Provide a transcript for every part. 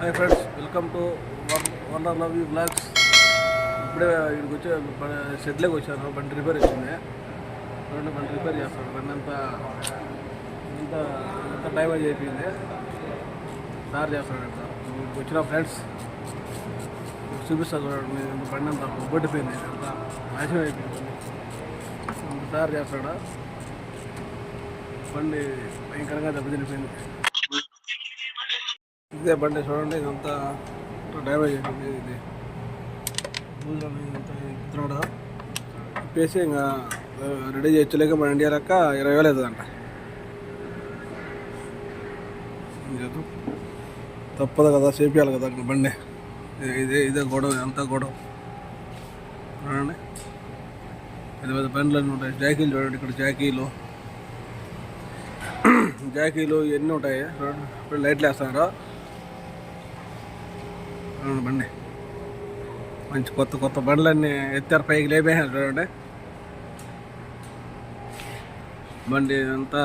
Hi friends, welcome to one love you blogs. ఇప్పుడే ఇక్కడికి వచ్చి షెడ్లోకి వచ్చాను. బండి రిపేర్ వచ్చింది. బండి రిపేర్ చేస్తాను. బండి అంతా ఇంత ఇంత డ్యామేజ్ అయిపోయింది. సార్ చేస్తాడు. ఇక్కడికి వచ్చిన ఫ్రెండ్స్ చూపిస్తాను చూడండి. బండి అంతా కొట్టిపోయింది, అంతా నాశనం అయిపోయింది. సార్ చేస్తాడు. బండి భయంకరంగా దెబ్బతినిపోయింది. ఇదే బండి చూడండి, ఇదంతా డ్యామేజ్ అయిపోయింది. ఇది ఇదంతా ఇస్తున్నాడు ఇప్పేసి ఇంకా రెడీ చేయలేక మన ఇండియా లెక్క 20,000 అవుతుందంట. తప్పదు కదా, చేపియాలి కదా బండి. ఇదే గొడవ, అంతా గొడవ చూడండి. పెద్ద పెద్ద బండ్లు అన్నీ ఉంటాయి. జాకీలు చూడండి, ఇక్కడ జాకీలు ఇవన్నీ ఉంటాయి చూడండి. ఇప్పుడు లైట్లు వేస్తున్నారు. బండి మంచి కొత్త బండ్లన్నీ ఎత్తారు, పైకి లేపేసారు చూడండి. బండి అంతా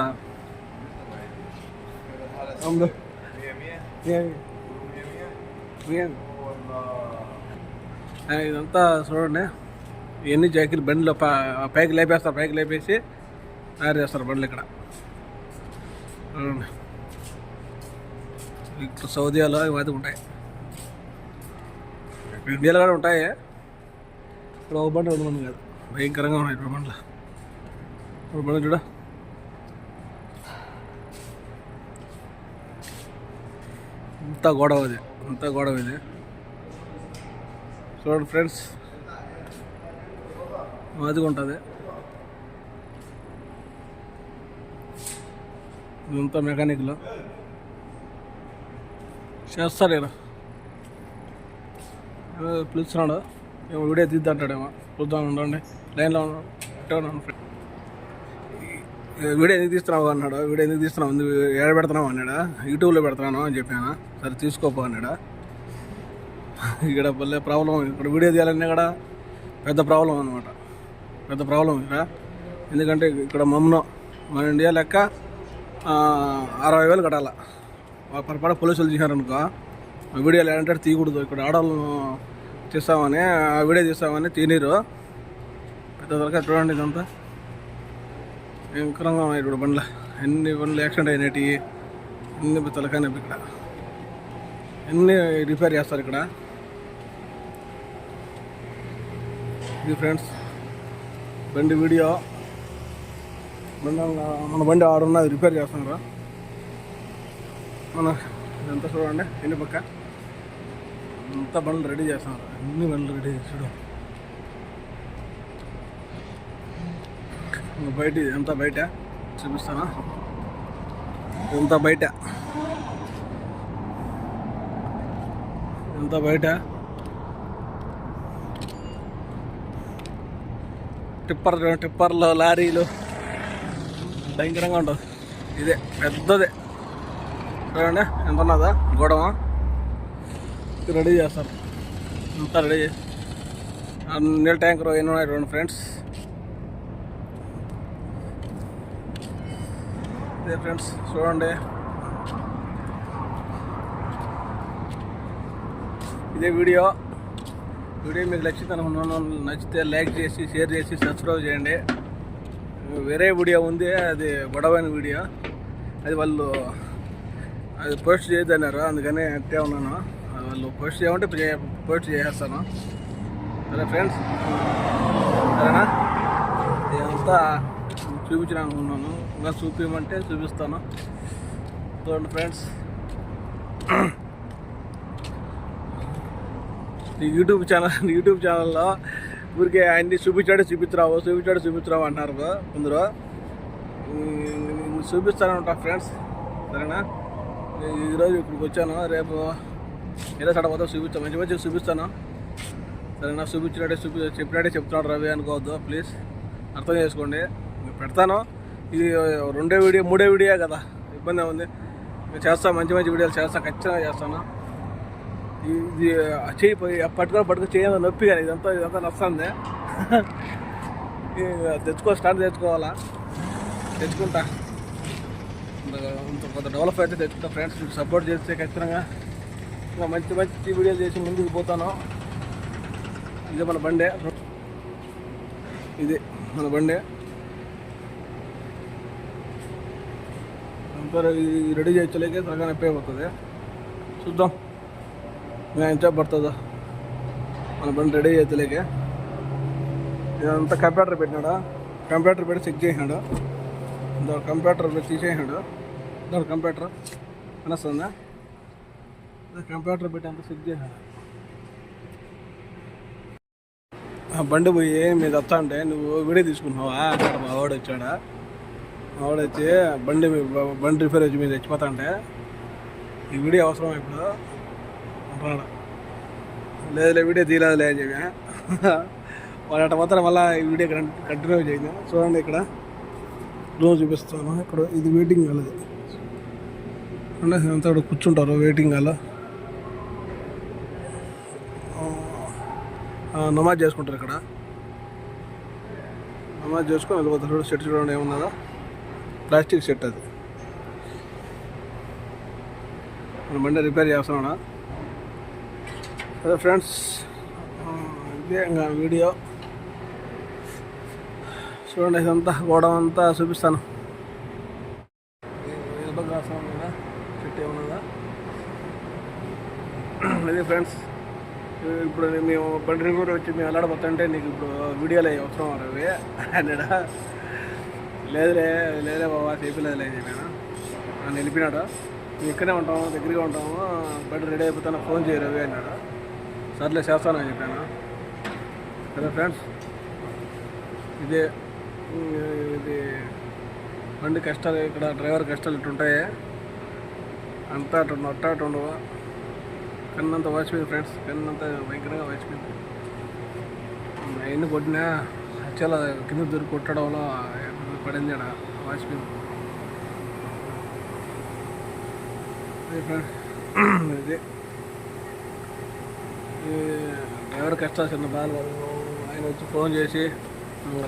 ఇదంతా చూడండి. ఇవన్నీ జాకీలు బండిలో పైకి లేపేస్తారు. పైకి లేపేసి తయారు చేస్తారు బండ్లు ఇక్కడ. ఇక్కడ సౌదీలో ఇవి ఉంటాయి, ఇండియాలో కూడా ఉంటాయి. ఇక్కడ ఒక బండి 2 మంది కాదు, భయంకరంగా ఉన్నాయి ఇప్పుడు బండ్లు. ఇప్పుడు బండి చూడ, అంతా గొడవ ఇది చూడండి ఫ్రెండ్స్. అదిగా ఉంటుంది. ఇదంతా మెకానిక్లో చేస్తారు. ఇలా పిలుస్తున్నాడు, ఏమో వీడియో తీద్దంటాడేమో. చూద్దాం, ఉండండి లైన్లో వీడియో ఎందుకు తీస్తున్నావు అన్నాడు. వీడియో ఎందుకు తీస్తున్నావు, ఏడ పెడుతున్నావు అన్నాడా. యూట్యూబ్లో పెడుతున్నాను అని చెప్పాను. సరే తీసుకోపో అన్నాడా. ఇక్కడ భలే ప్రాబ్లం. ఇక్కడ వీడియో తీయాలన్నా కూడా పెద్ద ప్రాబ్లం అనమాట. పెద్ద ప్రాబ్లం ఇక్కడ. ఎందుకంటే ఇక్కడ మన ఇండియా లెక్క 60,000 కట్టాల. పొరపాటు పోలీసులు తీశారనుకో, వీడియోలు ఏంటంటే తీయకూడదు. ఇక్కడ ఆడవాళ్ళను వీడియో తీస్తామని తీనీరు. పెద్ద తలకాయ చూడండి. ఇదంతా భయంకరంగా ఉన్నాయి ఇప్పుడు బండ్లు. ఎన్ని బండ్లు యాక్సిడెంట్ అయినవి, ఎన్ని తలకాయ ఇక్కడ ఎన్ని రిపేర్ చేస్తారు ఇక్కడ. ఇది ఫ్రెండ్స్ బండి వీడియో. మన బండి ఆడున్నది రిపేర్ చేస్తున్నారు. ఇదంతా చూడండి. ఎన్ని పక్క అంతా బండ్లు రెడీ చేస్తున్నారు. అన్ని బండ్లు రెడీ చేసాడు. బయట చూపిస్తాను. ఇంత బయట టిప్పర్లు, లారీలు భయంకరంగా ఉంటుంది. ఇదే పెద్దదే చూడండి. ఎంత ఉన్నదా గొడవ. రెడీ చేస్తారు. అంతా రెడీ చేసి నీళ్ళ ట్యాంకర్ ఎన్ని ఉన్నాయి చూడండి ఫ్రెండ్స్. ఇదే ఫ్రెండ్స్ చూడండి. ఇదే వీడియో మీకు నచ్చితే లైక్ చేసి, షేర్ చేసి, సబ్స్క్రైబ్ చేయండి. వేరే వీడియో ఉంది, అది గొడవైన వీడియో. అది వాళ్ళు పోస్ట్ చేయొద్దన్నారు, అందుకని అట్టే ఉన్నాను. వాళ్ళు పోస్ట్ చేయమంటే పోస్ట్ చేసేస్తాను. సరే ఫ్రెండ్స్, సరేనా. ఇదంతా చూపించాలనుకున్నాను. ఇంకా చూపించమంటే చూపిస్తాను. చూడండి ఫ్రెండ్స్, యూట్యూబ్ ఛానల్లో ఊరికే ఆయన్ని చూపించాడు అంటారు కొందరు. చూపిస్తానంటా ఫ్రెండ్స్, సరేనా. ఈరోజు ఇక్కడికి వచ్చాను, రేపు ఏదో సడపోతే మంచి చూపిస్తాను, సరేనా. చెప్పినట్టే చెప్తున్నాడు రవి అనుకోవద్దు ప్లీజ్, అర్థం చేసుకోండి. పెడతాను. ఇది 2వ వీడియో 3వ వీడియో కదా, ఇబ్బంది ఉంది. చేస్తాను, మంచి వీడియోలు చేస్తాను, ఖచ్చితంగా చేస్తాను. ఇది చేయిపోయి పట్టుకొని చేయాలి నొప్పి, కానీ ఇదంతా నచ్చుతుంది. స్టాండ్ తెచ్చుకోవాలా, తెచ్చుకుంటా. కొంత డెవలప్ అయితే తెచ్చుకుంటా ఫ్రెండ్స్. సపోర్ట్ చేస్తే ఖచ్చితంగా ఇంకా మంచి మంచి వీడియోలు చేసి ముందుకు పోతాను. ఇదే మన బండే, ఇది మన బండే. రెడీ చేయలేక సగం నొప్పి అయిపోతుంది. చూద్దాం ఇంకా ఎంత పడుతుందో మన బండి రెడీ చేయలేక. ఇదంతా కంప్యూటర్ పెట్టినాడు, కంప్యూటర్ పెట్టి చెక్ చేసినాడు. దాని కంప్యూటర్ తీసేసాడు. దాని కంప్యూటర్ అనొస్తుందా, కంప్యూటర్ పెట్టి అంతా చెక్ చేసాడు. ఆ బండి పోయి మీరు వస్తా అంటే నువ్వు వీడియో తీసుకున్నావా? అక్కడ మా వాడు వచ్చాడా, మా వాడు వచ్చి బండి రిపేర్ వచ్చి మీరు చచ్చిపోతా అంటే ఈ వీడియో అవసరం ఇప్పుడు అంటున్నాడు. లేదు వీడియో తీయలేదులే అని చెప్పి వాళ్ళు అట్ట పోతారు. మళ్ళీ ఈ వీడియో కంటిన్యూ చేయండి. చూడండి ఇక్కడ రోజు చూపిస్తాను. ఇక్కడ ఇది వెయిటింగ్ హాల్, ఇది అంతా ఇక్కడ కూర్చుంటారు వెయిటింగ్ హాల్. నమాజ్ చేసుకుంటారు ఇక్కడ. నమాజ్ చేసుకొని వెళ్ళిపోతారు. సెట్ చూడండి ఏమున్నదో, ప్లాస్టిక్ సెట్ అది. మన బండి రిపేర్ చేస్తున్నాడా. అదే ఫ్రెండ్స్, ఇదే ఇంకా వీడియో చూడండి. ఇదంతా గోడౌన్ అంతా చూపిస్తాను. సెట్ ఏమన్నదా ఇది ఫ్రెండ్స్. ఇప్పుడు మేము బండి రిపేర్ వచ్చి మేము వెళ్ళాడిపోతుంటే నీకు ఇప్పుడు వీడియోలో అవసరం రవి అన్నాడా. లేదులే లేదే బాబా చేయలేదులే అని చెప్పాను. నన్ను వెళ్ళిపోయినాడు. మేము ఇక్కడే ఉంటాము, దగ్గరగా ఉంటాము, బండి రెడీ అయిపోతాను, ఫోన్ చేయ రవి అన్నాడు. సర్లే చేస్తాను అని చెప్పాను. కదా ఫ్రెండ్స్, ఇదే ఇది బండి కష్టాలు. ఇక్కడ డ్రైవర్ కష్టాలు ఇట్టుంటాయి. అంతా అట్టు ఉండవు. కన్నంత వాచిపోయింది ఫ్రెండ్స్, కన్నంత భయంకరంగా వాచిపోయింది. ఎన్ని కొట్టినా చాలా కింద దొరికి కొట్టడంలో పడింది అక్కడ వాచిపోయింది. ఇది డ్రైవర్ కష్టాలు చిన్న బాధలు. ఆయన వచ్చి ఫోన్ చేసి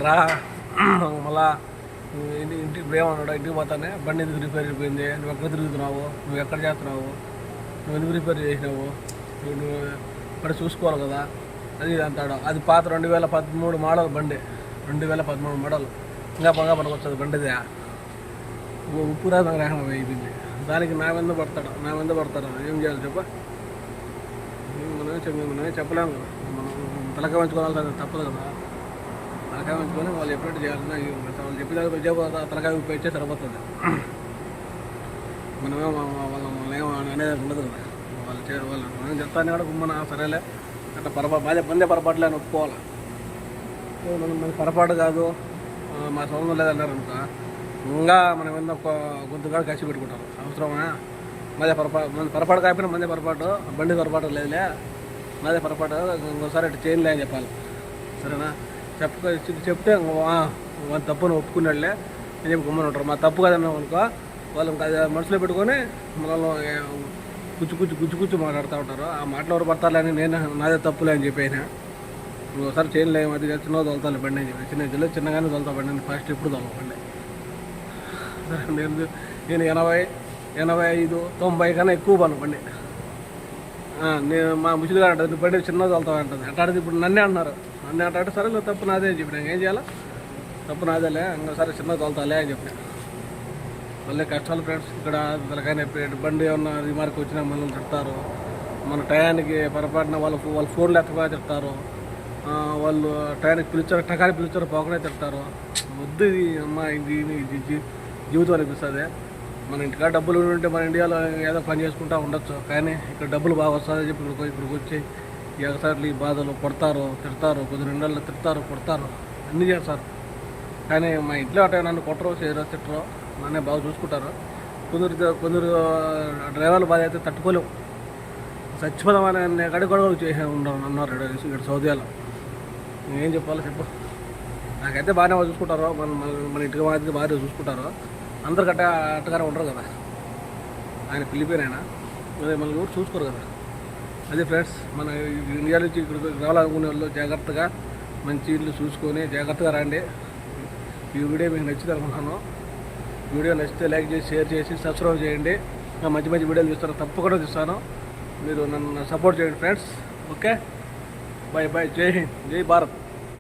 రా మళ్ళా ఇంటికి ఏమన్నాడు, ఇంటికి పోతానే బండి ఎందుకు రిపేర్ అయిపోయింది, నువ్వు ఎక్కడ తిరుగుతున్నావు, నువ్వు ఎక్కడ చేస్తున్నావు, నువ్వు ఎందుకు రిపేర్ చేసినావు, నువ్వు ఇక్కడ చూసుకోవాలి కదా అది ఇది అంటాడు. అది పాత 2013 మోడల్ బండి, 2013 మోడల్. ఇంకా బాగా పనికొస్తుంది బండిది. ఉప్పు రాజు గ్రహణం అయిపోయింది. దానికి నా మీద పడతాడు. ఏం చేయాలి చెప్ప? మనమే చెప్పలేము కదా. మనం తలకాయ వంచుకోవాలి, తప్పదు కదా. తలకాయ వంచుకొని వాళ్ళు ఎప్పుడైతే చేయాలన్నా వాళ్ళు చెప్పిన తలకాయ ఉపయోగించే సరిపోతుంది. మనమే వాళ్ళని అనేది ఉండదు కదా. వాళ్ళు మనం చెప్తాను కూడా గుమ్మన సరేలే అట్లా మందే పొరపాటులే అని ఒప్పుకోవాలి. మన పొరపాటు కాదు, మా సొంతం లేదన్నారు అనుకో, ఇంకా మనం ఏమన్నా గొంతుగా కసి పెట్టుకుంటారు. అవసరమా? మన పొరపాటు కాకపోయినా మందే పొరపాటు, బండి పొరపాటు లేదులే, మాదే పొరపాటు, ఇంకోసారి అట్లా చేయలే అని చెప్పాలి. సరేనా? చెప్తే వాళ్ళ తప్పును ఒప్పుకున్నాడులే అని చెప్పి గుమ్మని ఉంటారు. మా తప్పు కదన్నాం అనుకో, వాళ్ళు అది మనసులో పెట్టుకొని మనల్ని గుచ్చు మాట్లాడుతూ ఉంటారు. ఆ మాటలు ఎవరు పడతారులే అని నేను నాదే తప్పులే అని చెప్పిన. ఇంకోసారి చేయలేము, అది చిన్నగా తోలుతాను బండి అని చెప్పి. చిన్నగానే తోలుతా బండి, ఫస్ట్ ఎప్పుడు తోలు బండి. నేను 85, 90 కన్నా ఎక్కువ బాను బండి. నేను మా ముసిలిగా అంటుంది బండి చిన్నగా తోలుతావు అంటుంది. అట్లాంటిది ఇప్పుడు నన్నే అంటున్నారు. నన్నే అంటే సరే తప్పు నాదే అని చెప్పిన. ఏం చేయాలా? తప్పు నాదేలే, ఇంకోసారి చిన్నగా తోలుతాలే అని చెప్పిన. మళ్ళీ కష్టాలు ఫ్రెండ్స్. ఇక్కడ తలకాయ బండి ఏమన్నా రిమార్క్ వచ్చినా మనల్ని తిడతారు. మన టయానికి పొరపాటున వాళ్ళు ఫోన్లు ఎత్తగా తిడతారు. వాళ్ళు టయానికి పిలిచారు పోకనే తిడతారు. వద్దు ఇది అమ్మ, ఇది జీవితం అనిపిస్తుంది. మన ఇంటికాడ డబ్బులు ఉంటే మన ఇండియాలో ఏదో పని చేసుకుంటూ ఉండొచ్చు. కానీ ఇక్కడ డబ్బులు బాగా వస్తుందని చెప్పి ఇక్కడికి వచ్చి ఎగసార్లు ఈ బాధలు తిడతారు. కొద్ది 2 నెలలు తిడతారు, కొడతారు, అన్నీ చేస్తారు. కానీ మా ఇంట్లో అట్లా నన్ను కొట్టరు, తిట్టరు, నన్నే బాగా చూసుకుంటారు. కొందరు డ్రైవర్లు బాధ అయితే తట్టుకోలేవు. చచ్చిపోదామని గొడవలు చేసే అన్నారు ఇక్కడ సౌదీలో. ఏం చెప్పాలో చెప్పు. నాకైతే బాగానే చూసుకుంటారు. మన ఇంటికి మాదిరి బాగా చూసుకుంటారు. అందరు అట్టగానే ఉండరు కదా. ఆయన పిలిపోయినాయన అదే మనల్ని కూడా చూసుకోరు కదా. అదే ఫ్రెండ్స్, మన ఇండియా నుంచి ఇక్కడికి రావాలనుకునే వాళ్ళు జాగ్రత్తగా మంచి ఇల్లు చూసుకొని జాగ్రత్తగా రండి. ఈ వీడియో మీకు నచ్చింది అనుకుంటున్నాను. వీడియో నచ్చితే లైక్ చేసి, షేర్ చేసి, సబ్స్క్రైబ్ చేయండి. మంచి వీడియోలు చూస్తాను, తప్పకుండా చూస్తాను. మీరు నన్ను సపోర్ట్ చేయండి ఫ్రెండ్స్. ఓకే, బాయ్ బాయ్, జై హింద్, జై భారత్.